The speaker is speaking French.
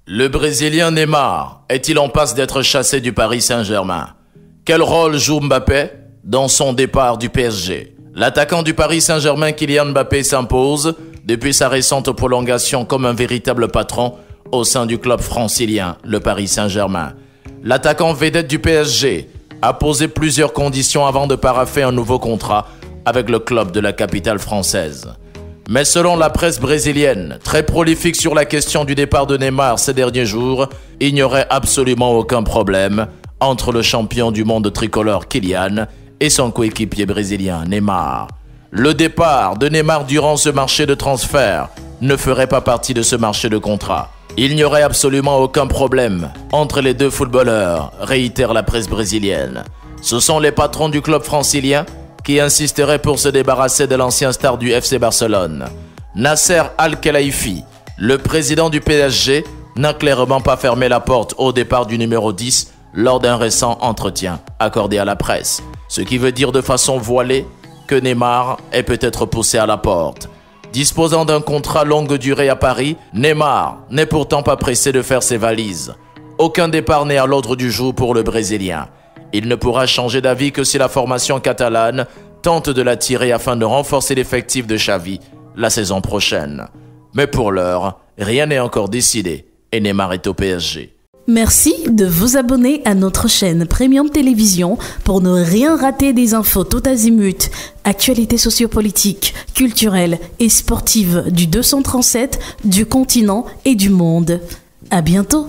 Le Brésilien Neymar est-il en passe d'être chassé du Paris Saint-Germain? Quel rôle joue Mbappé dans son départ du PSG? L'attaquant du Paris Saint-Germain Kylian Mbappé s'impose depuis sa récente prolongation comme un véritable patron au sein du club francilien, le Paris Saint-Germain. L'attaquant vedette du PSG a posé plusieurs conditions avant de paraffer un nouveau contrat avec le club de la capitale française. Mais selon la presse brésilienne, très prolifique sur la question du départ de Neymar ces derniers jours, il n'y aurait absolument aucun problème entre le champion du monde tricolore Kylian et son coéquipier brésilien Neymar. Le départ de Neymar durant ce marché de transfert ne ferait pas partie de ce marché de contrat. Il n'y aurait absolument aucun problème entre les deux footballeurs, réitère la presse brésilienne. Ce sont les patrons du club francilien qui insisteraient pour se débarrasser de l'ancien star du FC Barcelone. Nasser Al-Khelaifi, le président du PSG, n'a clairement pas fermé la porte au départ du numéro 10 lors d'un récent entretien accordé à la presse. Ce qui veut dire de façon voilée que Neymar est peut-être poussé à la porte. Disposant d'un contrat longue durée à Paris, Neymar n'est pourtant pas pressé de faire ses valises. Aucun départ n'est à l'ordre du jour pour le Brésilien. Il ne pourra changer d'avis que si la formation catalane tente de l'attirer afin de renforcer l'effectif de Xavi la saison prochaine. Mais pour l'heure, rien n'est encore décidé et Neymar est au PSG. Merci de vous abonner à notre chaîne Premium Télévision pour ne rien rater des infos tout azimut, actualités sociopolitiques, culturelles et sportives du 237, du continent et du monde. À bientôt.